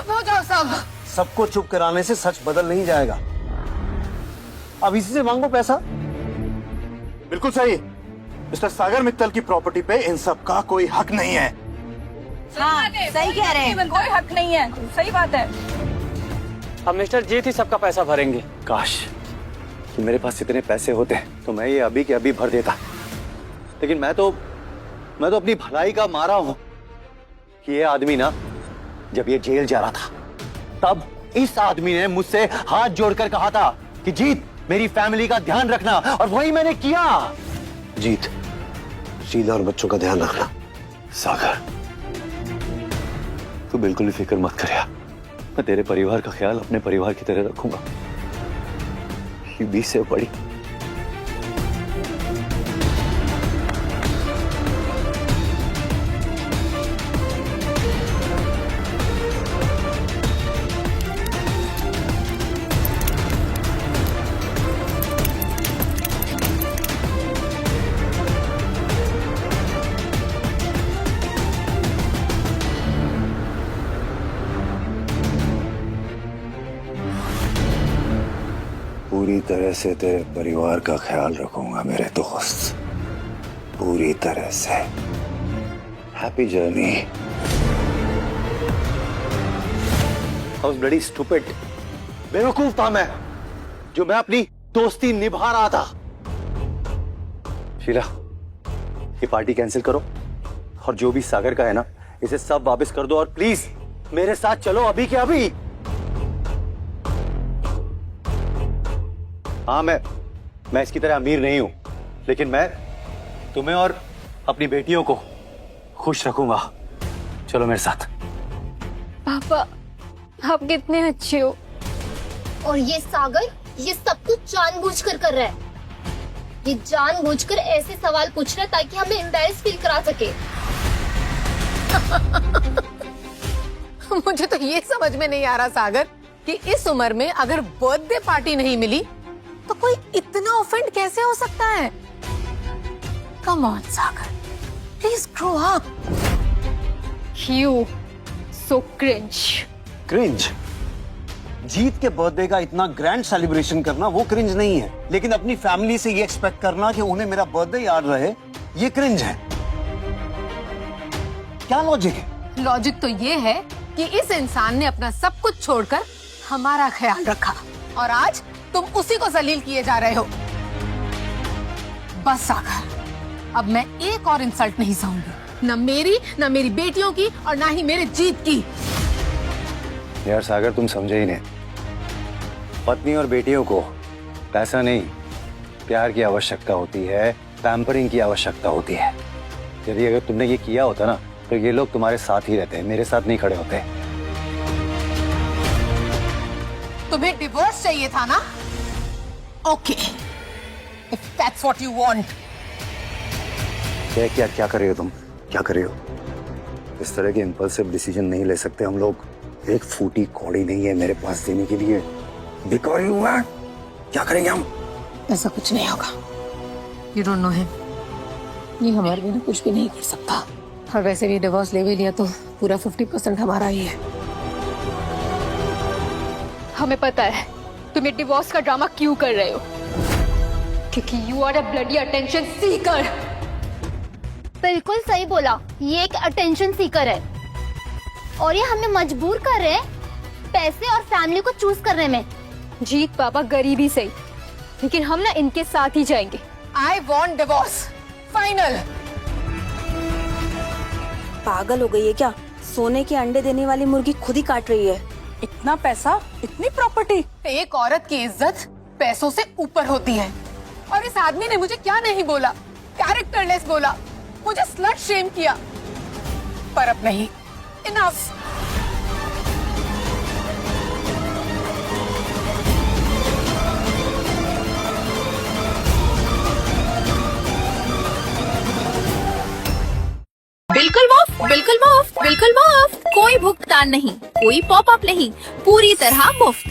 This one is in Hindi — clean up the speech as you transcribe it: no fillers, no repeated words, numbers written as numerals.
चुप हो जाओ सब। सबको चुप कराने से सच बदल नहीं जाएगा। अब इसी से मांगो पैसा। बिल्कुल सही। मिस्टर सागर मित्तल की प्रॉपर्टी पे इन सब का कोई हक नहीं है। हाँ, सही कह रहे हैं। कोई हक नहीं है, सही बात है। अब मिस्टर जीत ही सबका पैसा भरेंगे। काश कि मेरे पास इतने पैसे होते तो मैं ये अभी के अभी भर देता, लेकिन मैं तो अपनी भलाई का मारा हूं कि ये आदमी ना, जब ये जेल जा रहा था तब इस आदमी ने मुझसे हाथ जोड़कर कहा था कि जीत मेरी फैमिली का ध्यान रखना, और वही मैंने किया। जीत, शीला और बच्चों का ध्यान रखना। सागर, तू बिल्कुल भी फिक्र मत कर यार, मैं तेरे परिवार का ख्याल अपने परिवार की तरह रखूंगा। You be safe, buddy. पूरी तरह से तेरे परिवार का ख्याल रखूंगा मेरे दोस्त, पूरी तरह से। Happy journey. I was bloody stupid. बेवकूफ था मैं, जो मैं अपनी दोस्ती निभा रहा था। शीला, ये पार्टी कैंसिल करो और जो भी सागर का है ना, इसे सब वापस कर दो, और प्लीज मेरे साथ चलो अभी के अभी। हाँ, मैं इसकी तरह अमीर नहीं हूं, लेकिन मैं तुम्हें और अपनी बेटियों को खुश रखूंगा। चलो मेरे साथ। पापा, आप कितने अच्छे हो। और ये सागर, ये सब कुछ जानबूझकर कर रहा है। ये जानबूझकर ऐसे सवाल पूछ रहा है ताकि हमें एम्बैरेस फील करा सके। मुझे तो ये समझ में नहीं आ रहा सागर कि इस उम्र में अगर बर्थडे पार्टी नहीं मिली तो कोई इतना ऑफेंड कैसे हो सकता है। Come on Sagar, please grow up. You so cringe. Cringe? Jeet के बर्थडे का इतना ग्रैंड सेलिब्रेशन करना वो क्रिंज नहीं है, लेकिन अपनी फैमिली से ये एक्सपेक्ट करना कि उन्हें मेरा बर्थडे याद रहे, ये क्रिंज है। क्या लॉजिक है? लॉजिक तो ये है कि इस इंसान ने अपना सब कुछ छोड़कर हमारा ख्याल रखा, और आज तुम उसी को जलील किए जा रहे हो। बस सागर, अब मैं एक और इंसल्ट नहीं सहूंगी, न मेरी बेटियों की और ना ही मेरे जीत की। यार सागर, तुम समझे ही नहीं। पत्नी और बेटियों को पैसा नहीं, प्यार की आवश्यकता होती है, पैम्परिंग की आवश्यकता होती है। यदि अगर तुमने ये किया होता ना, तो ये लोग तुम्हारे साथ ही रहते हैं, मेरे साथ नहीं खड़े होते। तुम्हें डिवोर्स चाहिए था ना? Okay, if that's what you want. क्या कर रहे हो तुम? क्या कर रहे हो? इस तरह के इम्पल्सिव डिसीजन नहीं ले सकते हम लोग। एक फूटी कौड़ी नहीं है मेरे पास देने के लिए। भिखारी हूं मैं। क्या करेंगे हम? ऐसा कुछ नहीं होगा। You don't know him. ये हमारे बिना कुछ भी नहीं कर सकता, और वैसे भी डिवोर्स ले भी लिया तो पूरा 50% हमारा ही है। हमें पता है तुम ये डिवोर्स का ड्रामा क्यों कर रहे हो, क्योंकि you are a bloody attention seeker. बिल्कुल सही बोला, ये एक अटेंशन सीकर है, और ये हमें मजबूर कर रहे हैं पैसे और फैमिली को चूज करने में। जीत पापा गरीबी सही, लेकिन हम ना इनके साथ ही जाएंगे। I want divorce, final. पागल हो गई है क्या? सोने के अंडे देने वाली मुर्गी खुद ही काट रही है। इतना पैसा, इतनी प्रॉपर्टी। एक औरत की इज्जत पैसों से ऊपर होती है, और इस आदमी ने मुझे क्या नहीं बोला, कैरेक्टरलेस बोला, मुझे स्लट शेम किया, पर अब नहीं, इनफ। बिल्कुल मुफ्त, बिल्कुल मुफ्त, बिल्कुल मुफ्त। कोई भुगतान नहीं, कोई पॉपअप नहीं, पूरी तरह मुफ्त।